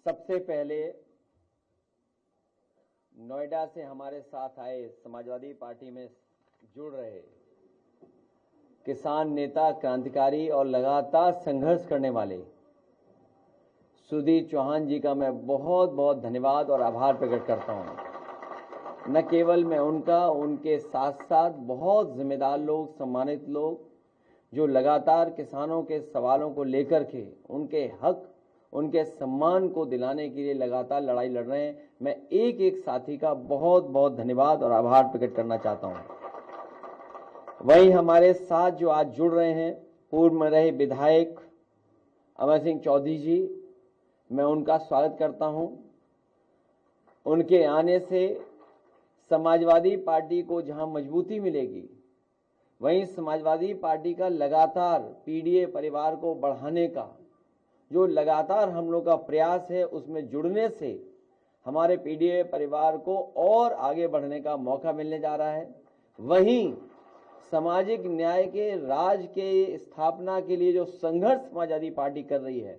सबसे पहले नोएडा से हमारे साथ आए समाजवादी पार्टी में जुड़ रहे किसान नेता, क्रांतिकारी और लगातार संघर्ष करने वाले सुधीर चौहान जी का मैं बहुत बहुत धन्यवाद और आभार प्रकट करता हूं। न केवल मैं उनका, उनके साथ साथ बहुत जिम्मेदार लोग, सम्मानित लोग जो लगातार किसानों के सवालों को लेकर के उनके हक, उनके सम्मान को दिलाने के लिए लगातार लड़ाई लड़ रहे हैं। मैं एक एक साथी का बहुत बहुत धन्यवाद और आभार प्रकट करना चाहता हूं। वहीं हमारे साथ जो आज जुड़ रहे हैं पूर्व में रहे विधायक अमर सिंह चौधरी जी, मैं उनका स्वागत करता हूं। उनके आने से समाजवादी पार्टी को जहां मजबूती मिलेगी, वहीं समाजवादी पार्टी का लगातार पीडीए परिवार को बढ़ाने का जो लगातार हम लोग का प्रयास है, उसमें जुड़ने से हमारे पीडीए परिवार को और आगे बढ़ने का मौका मिलने जा रहा है। वहीं सामाजिक न्याय के राज के स्थापना के लिए जो संघर्ष समाजवादी पार्टी कर रही है,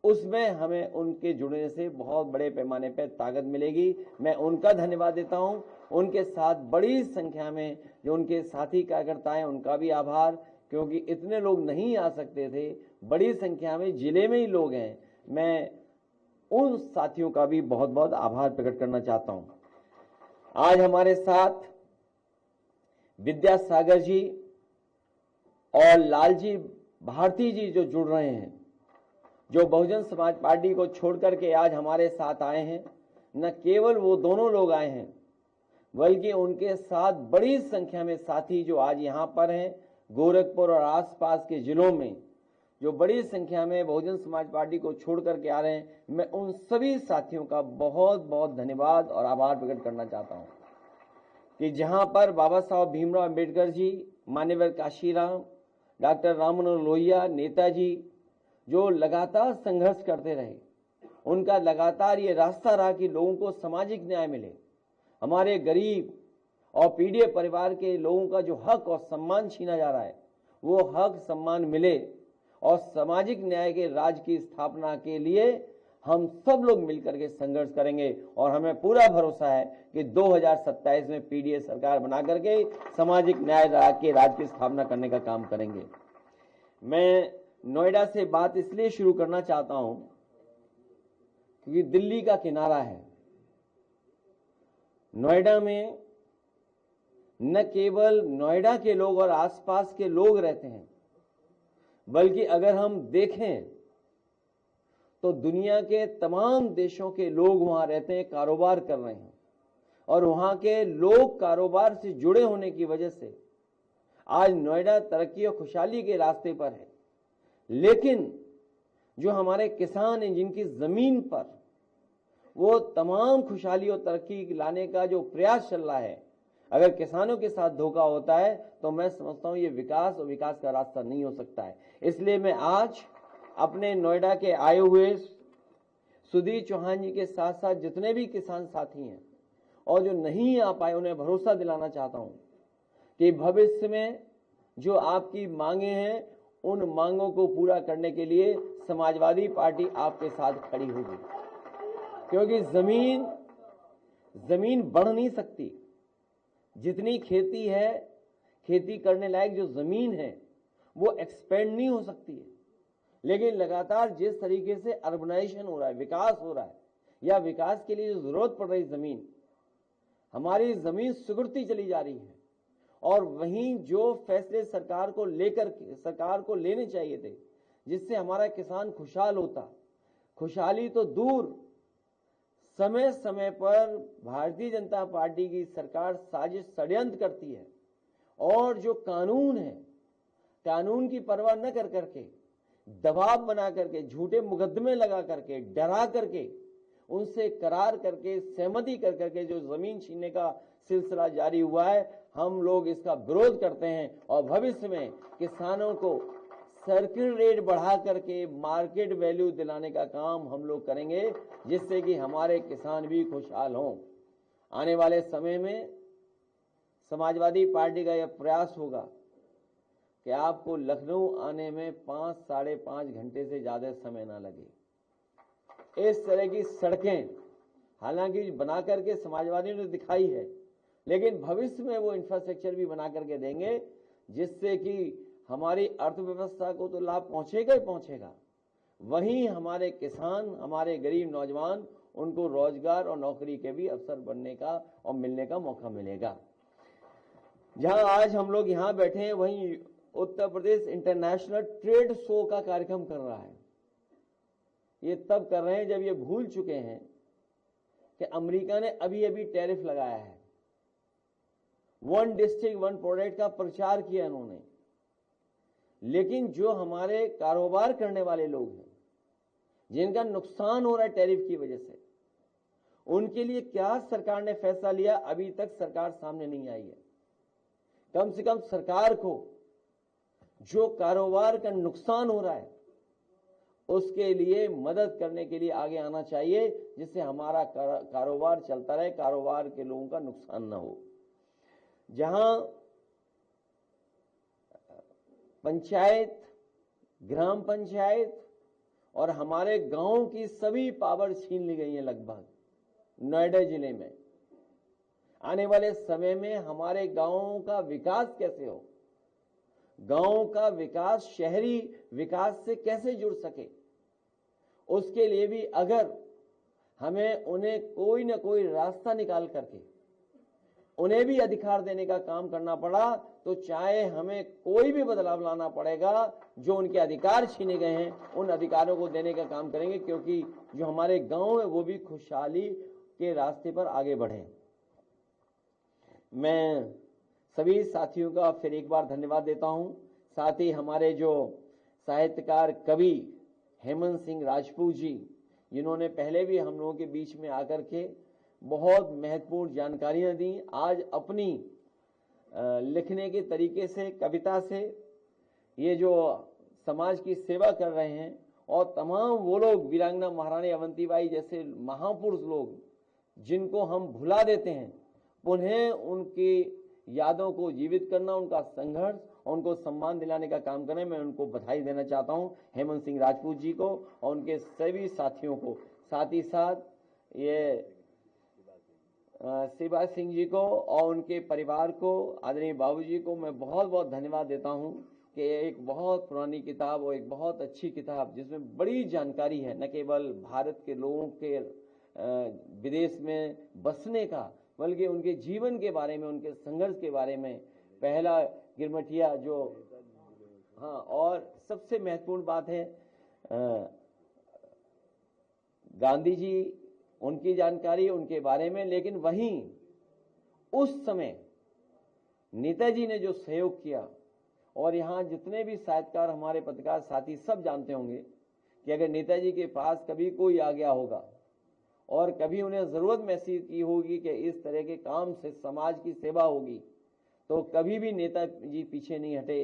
उसमें हमें उनके जुड़ने से बहुत बड़े पैमाने पर ताकत मिलेगी। मैं उनका धन्यवाद देता हूं। उनके साथ बड़ी संख्या में जो उनके साथी कार्यकर्ता हैं, उनका भी आभार, क्योंकि इतने लोग नहीं आ सकते थे, बड़ी संख्या में जिले में ही लोग हैं। मैं उन साथियों का भी बहुत बहुत आभार प्रकट करना चाहता हूं। आज हमारे साथ विद्यासागर जी और लालजी भारती जी जो जुड़ रहे हैं, जो बहुजन समाज पार्टी को छोड़कर के आज हमारे साथ आए हैं। न केवल वो दोनों लोग आए हैं, बल्कि उनके साथ बड़ी संख्या में साथी जो आज यहाँ पर हैं, गोरखपुर और आसपास के जिलों में जो बड़ी संख्या में बहुजन समाज पार्टी को छोड़ करके आ रहे हैं। मैं उन सभी साथियों का बहुत बहुत धन्यवाद और आभार प्रकट करना चाहता हूं कि जहां पर बाबा साहब भीमराव अंबेडकर जी, मान्यवर काशीराम, डॉक्टर राम मनोहर लोहिया, नेताजी जो लगातार संघर्ष करते रहे, उनका लगातार ये रास्ता रहा कि लोगों को सामाजिक न्याय मिले, हमारे गरीब और पीड़ित परिवार के लोगों का जो हक और सम्मान छीना जा रहा है, वो हक सम्मान मिले और सामाजिक न्याय के राज की स्थापना के लिए हम सब लोग मिलकर के संघर्ष करेंगे। और हमें पूरा भरोसा है कि 2027 में पीडीए सरकार बना करके सामाजिक न्याय के राज की स्थापना करने का काम करेंगे। मैं नोएडा से बात इसलिए शुरू करना चाहता हूं क्योंकि दिल्ली का किनारा है। नोएडा में न केवल नोएडा के लोग और आसपास के लोग रहते हैं, बल्कि अगर हम देखें तो दुनिया के तमाम देशों के लोग वहां रहते हैं, कारोबार कर रहे हैं, और वहां के लोग कारोबार से जुड़े होने की वजह से आज नोएडा तरक्की और खुशहाली के रास्ते पर है। लेकिन जो हमारे किसान हैं, जिनकी जमीन पर वो तमाम खुशहाली और तरक्की लाने का जो प्रयास चल रहा है, अगर किसानों के साथ धोखा होता है तो मैं समझता हूं ये विकास और विकास का रास्ता नहीं हो सकता है। इसलिए मैं आज अपने नोएडा के आए हुए सुधीर चौहान जी के साथ साथ जितने भी किसान साथी हैं और जो नहीं आ पाए, उन्हें भरोसा दिलाना चाहता हूं कि भविष्य में जो आपकी मांगे हैं, उन मांगों को पूरा करने के लिए समाजवादी पार्टी आपके साथ खड़ी होगी। क्योंकि जमीन बढ़ नहीं सकती। जितनी खेती है, खेती करने लायक जो जमीन है, वो एक्सपेंड नहीं हो सकती है। लेकिन लगातार जिस तरीके से अर्बनाइजेशन हो रहा है, विकास हो रहा है, या विकास के लिए जो जरूरत पड़ रही जमीन, हमारी जमीन सिकुड़ती चली जा रही है। और वहीं जो फैसले सरकार को लेने चाहिए थे, जिससे हमारा किसान खुशहाल होता, खुशहाली तो दूर, समय समय पर भारतीय जनता पार्टी की सरकार साजिश षड्यंत्र करती है और जो कानून है, कानून की परवाह न कर करके दबाव बना करके, झूठे मुकदमे लगा करके, डरा करके, उनसे करार करके, सहमति कर करके जो जमीन छीनने का सिलसिला जारी हुआ है, हम लोग इसका विरोध करते हैं। और भविष्य में किसानों को सर्किल रेट बढ़ा करके मार्केट वैल्यू दिलाने का काम हम लोग करेंगे, जिससे कि हमारे किसान भी खुशहाल हों। आने वाले समय में समाजवादी पार्टी का यह प्रयास होगा कि आपको लखनऊ आने में 5 साढ़े 5 घंटे से ज्यादा समय ना लगे। इस तरह की सड़कें हालांकि बना करके समाजवादियों ने दिखाई है, लेकिन भविष्य में वो इंफ्रास्ट्रक्चर भी बना करके देंगे जिससे कि हमारी अर्थव्यवस्था को तो लाभ पहुंचेगा ही पहुंचेगा, वहीं हमारे किसान, हमारे गरीब नौजवान, उनको रोजगार और नौकरी के भी अवसर बनने का और मिलने का मौका मिलेगा। जहां आज हम लोग यहां बैठे हैं, वहीं Uttar Pradesh international trade show का कार्यक्रम कर रहा है। ये तब कर रहे हैं जब ये भूल चुके हैं कि अमेरिका ने अभी अभी टैरिफ लगाया है। वन डिस्ट्रिक्ट वन प्रोडक्ट का प्रचार किया इन्होंने, लेकिन जो हमारे कारोबार करने वाले लोग हैं, जिनका नुकसान हो रहा है टैरिफ की वजह से, उनके लिए क्या सरकार ने फैसला लिया, अभी तक सरकार सामने नहीं आई है। कम से कम सरकार को जो कारोबार का नुकसान हो रहा है उसके लिए मदद करने के लिए आगे आना चाहिए, जिससे हमारा कारोबार चलता रहे, कारोबार के लोगों का नुकसान ना हो। जहां पंचायत, ग्राम पंचायत और हमारे गांव की सभी पावर छीन ली गई है लगभग नोएडा जिले में। आने वाले समय में हमारे गांवों का विकास कैसे हो, गांवों का विकास शहरी विकास से कैसे जुड़ सके, उसके लिए भी अगर हमें उन्हें कोई ना कोई रास्ता निकाल करके उन्हें भी अधिकार देने का काम करना पड़ा, तो चाहे हमें कोई भी बदलाव लाना पड़ेगा, जो उनके अधिकार छीने गए हैं उन अधिकारों को देने का काम करेंगे, क्योंकि जो हमारे गांव है वो भी खुशहाली के रास्ते पर आगे बढ़े। मैं सभी साथियों का फिर एक बार धन्यवाद देता हूं। साथ ही हमारे जो साहित्यकार कवि हेमंत सिंह राजपूत जी, जिन्होंने पहले भी हम लोगों के बीच में आकर के बहुत महत्वपूर्ण जानकारियां दी, आज अपनी लिखने के तरीके से, कविता से ये जो समाज की सेवा कर रहे हैं, और तमाम वो लोग वीरांगना महारानी अवंतीबाई जैसे महापुरुष लोग जिनको हम भुला देते हैं, पुनः उनकी यादों को जीवित करना, उनका संघर्ष और उनको सम्मान दिलाने का काम करें। मैं उनको बधाई देना चाहता हूं, हेमंत सिंह राजपूत जी को और उनके सभी साथियों को। साथ ही साथ ये शिवा सिंह जी को और उनके परिवार को, आदरणीय बाबूजी को मैं बहुत बहुत धन्यवाद देता हूं कि एक बहुत पुरानी किताब और एक बहुत अच्छी किताब जिसमें बड़ी जानकारी है, न केवल भारत के लोगों के विदेश में बसने का, बल्कि उनके जीवन के बारे में, उनके संघर्ष के बारे में। पहला गिरमटिया जो, हाँ, और सबसे महत्वपूर्ण बात है गांधी जी, उनकी जानकारी उनके बारे में। लेकिन वहीं उस समय नेताजी ने जो सहयोग किया, और यहाँ जितने भी साहित्यकार, हमारे पत्रकार साथी सब जानते होंगे कि अगर नेताजी के पास कभी कोई आ गया होगा और कभी उन्हें जरूरत महसूस की होगी कि इस तरह के काम से समाज की सेवा होगी, तो कभी भी नेताजी पीछे नहीं हटे।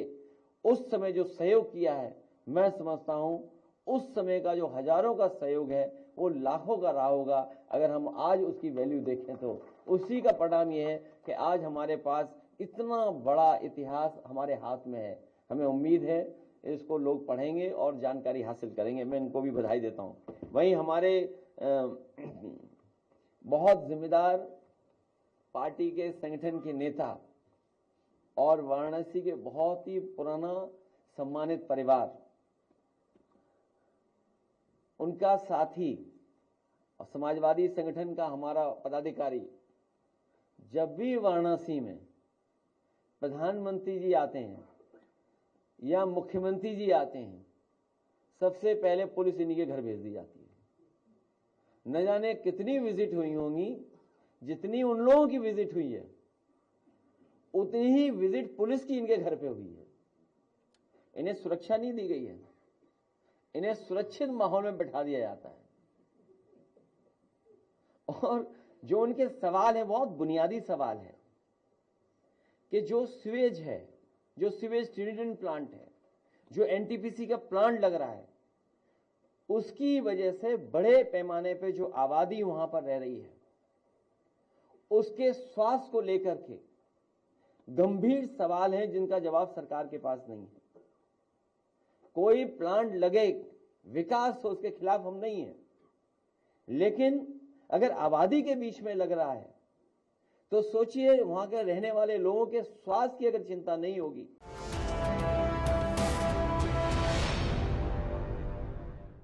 उस समय जो सहयोग किया है, मैं समझता हूं उस समय का जो हजारों का सहयोग है वो लाखों का रहा होगा। अगर हम आज उसकी वैल्यू देखें तो उसी का परिणाम ये है कि आज हमारे पास इतना बड़ा इतिहास हमारे हाथ में है। हमें उम्मीद है इसको लोग पढ़ेंगे और जानकारी हासिल करेंगे। मैं इनको भी बधाई देता हूं। वहीं हमारे बहुत जिम्मेदार पार्टी के संगठन के नेता और वाराणसी के बहुत ही पुराना सम्मानित परिवार, उनका साथी और समाजवादी संगठन का हमारा पदाधिकारी, जब भी वाराणसी में प्रधानमंत्री जी आते हैं या मुख्यमंत्री जी आते हैं, सबसे पहले पुलिस इन्हीं के घर भेज दी जाती है। न जाने कितनी विजिट हुई होंगी, जितनी उन लोगों की विजिट हुई है उतनी ही विजिट पुलिस की इनके घर पे हुई है। इन्हें सुरक्षा नहीं दी गई है, इन्हें सुरक्षित माहौल में बैठा दिया जाता है। और जो उनके सवाल है बहुत बुनियादी सवाल है कि जो सीवेज है, जो सीवेज ट्रीटमेंट प्लांट है, जो एनटीपीसी का प्लांट लग रहा है, उसकी वजह से बड़े पैमाने पे जो आबादी वहां पर रह रही है, उसके स्वास्थ्य को लेकर के गंभीर सवाल हैं जिनका जवाब सरकार के पास नहीं है। कोई प्लांट लगे, विकास हो, उसके खिलाफ हम नहीं है, लेकिन अगर आबादी के बीच में लग रहा है तो सोचिए वहां के रहने वाले लोगों के स्वास्थ्य की अगर चिंता नहीं होगी।